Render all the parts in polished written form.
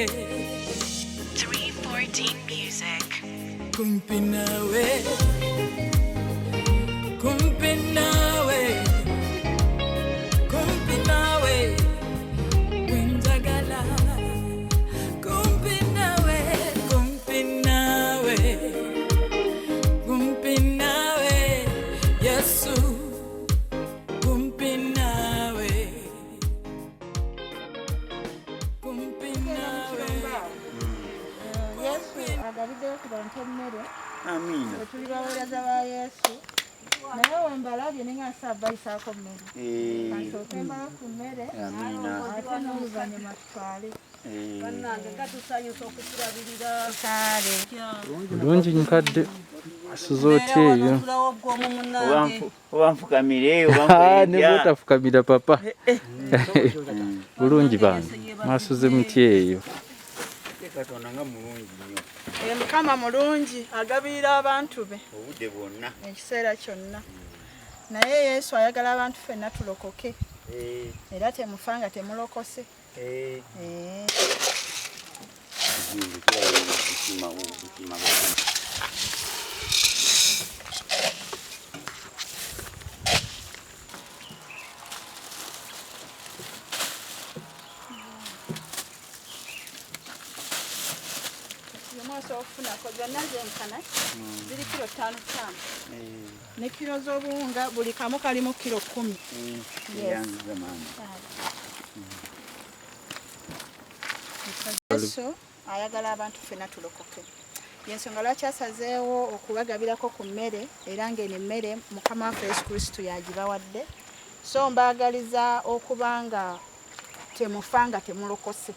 314 Music. Kumpi nawe wenzagala kumpi nawe Yesu kumpi nawe Yesu agabiddeyo ku bantu emmere. Amina. Bwe tuli baweereza ba Yesu naye wembalabye ne nga nsabbayisaako mmere kansooke mbala ku mmere ate n'oluvannyuma tutwale bannange nga tusanyusa okukulabirira kale bulungi nkadde asuza otya eyo obanfukamire ne bwotafukamira papa bulungi bange mwasuze mutya eyo katonda nga mulungi nnyo Mukama mulungi agabirira abantu be obudde bwonna ekiseera kyonna naye Yesu ayagala abantu ffenna tulokoke era temufa nga temulokose ofunako zonna zenkana ziri kilo 5 ne kilo z'obuwunga buli kamu kalimu kilo 10 Yesu ayagala abantu ffenna tulokoke yensonga lwaki asazeewo okubagabirako ku mmere era ng'eno emmere Mukama waffe Yesu Kristo yagibawadde so mbaagaliza okuba nga temufa nga temulokose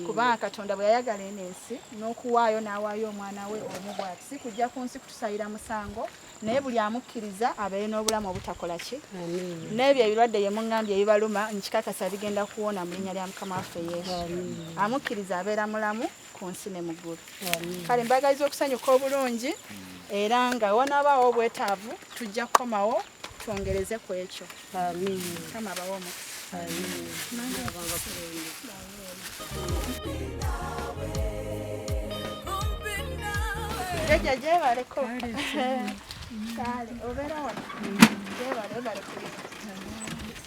kubanga Katonda bwe yayagala eno ensi n'okuwaayo n'awaayo omwana we omu bw'ati si kujja ku nsi kutusayira musango naye buli amukkiriza abeere n'obulamu obutakola ki n'ebyo ebirwadde ye muŋŋambye ebibaluma nkikakasa bigenda kuwona mu linnya lya Mukama waffe Yesu amukkiriza abeera mulamu ku nsi ne mu ggulu kale mbagaliza okusanyuka obulungi era nga wanaabaawo obwetaavu tujja kukomawo twongereze ku ekyo Mukama abawe omukisa Jaja jebaleko kale obeera wano jebale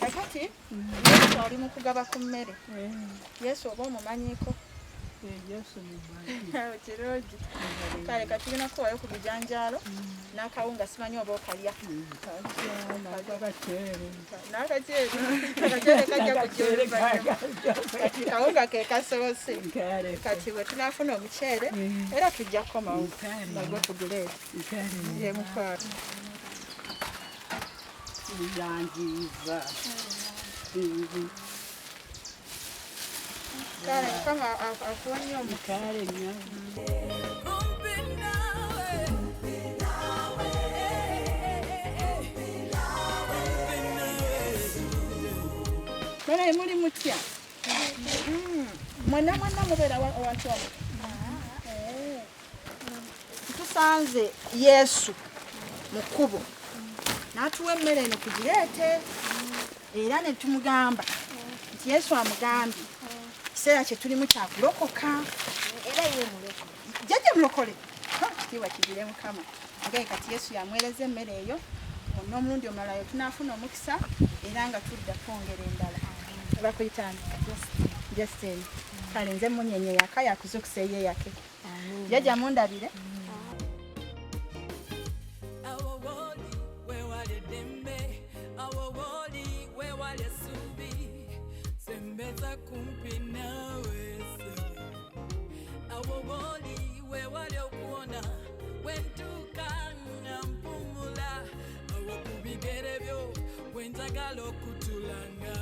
kakati Yesu ali mu kugaba ku mmere Yesu oba omumanyiko kirungi kale katulina kuwayo ku bijanjaalo n'akawunga simanyi oba okalya n'akaceere kajja kujeereza kati kawunga ke kasoose kati bwe tunaafuna omuceere era tujja kukomawo nagwo tugule yemutwalo yanjiza kale Mukama akuwonye omukale Bale muli mutya mwenna mubeera wantu wano tusanze Yesu mu kkubo n'atuwa emmere eno kugireete era ne tumugamba nti Yesu amugambye kiseera kye tulimu kyakulokoka era ye mulokole jjajja mulokole kitiibwa kigire Mukama ngaye kati Yesu yamwereza emmere eyo onna omulundi omulala yo tunaafuna omukisa era nga tudda kwongera endala bakuyitani Justin kale nze munyenye yaka yakuzukusa eye yake jjajja mundabire Sembeza kumpi nawe awoboli we wale okuona wentuka mpumula awokubigere byo wenzagala okutulanga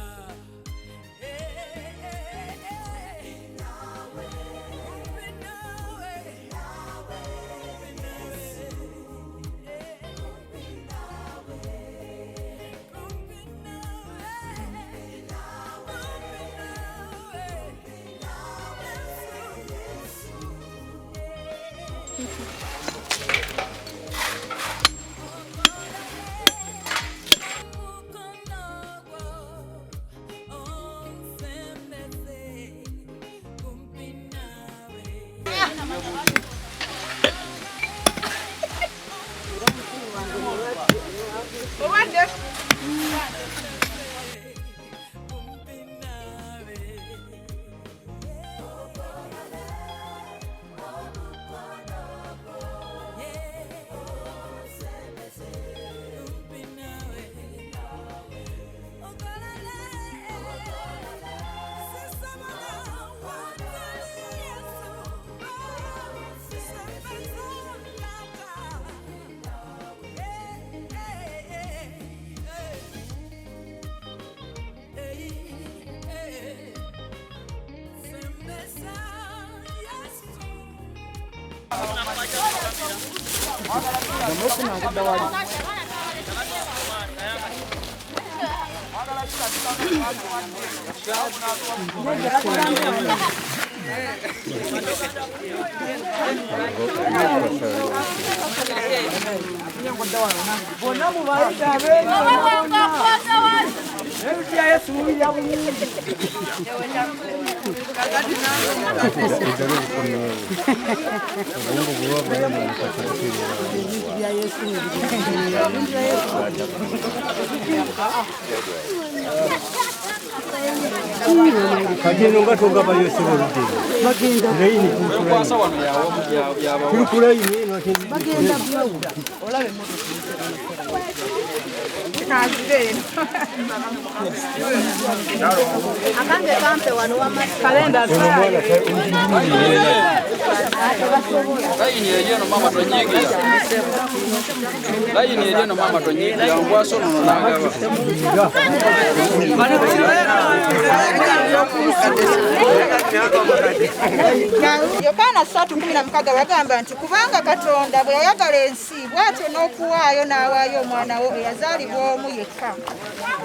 Yokaana 3:16 yagamba nti kubanga Katonda bwe yayagala ensi bw'atyo n'okuwaayo n'awaayo omwana we eyazaalibwa omu yekka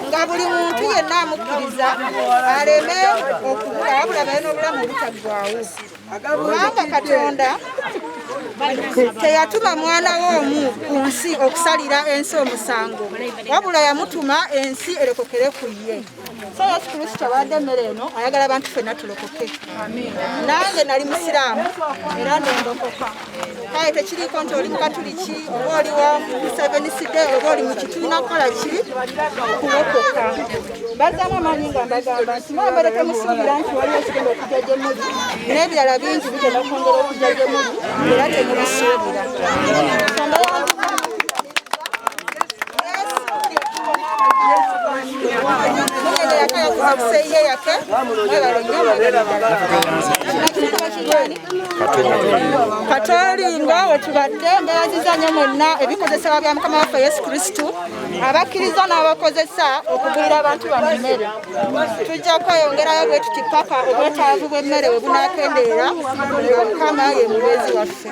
nga buli muntu yenna amukkiriza aleme okubula wabula babe n'obulamu obutaggwaawo kubanga Katonda teyatuma mwana we omu ku nsi okusalira ensi omusango wabula yamutuma ensi erokokere ku ye. So Yesu Kristo abadde emmere eno ayagala abantu ffenna tulokoke. Nange nali musiraamu era nendokoka. Kale tekiriiko nti oli mukatuliki oba oli wa Seventh-day oba oli mu kibiina kukola ki okulokoka. Mbazaamu amaanyi nga mbagamba nti mwambere temusuubira nti waliwo ekigenda okujja gye muli n'ebirala bingi bigenda kwongera okujja gye muli era temubisuubira. Katolingo wetubadde mbeeraziza nnyo mwenna ebikozesebwa bya Mukama waffe Yesu Kristo abakkiriza n'abakozesa okugulira abantu bano emmere. Tujja kweyongerayo bwe tuti paka obwetaavu bw'emmere bwe bunaakendeera nga Mukama ye mubeezi waffe.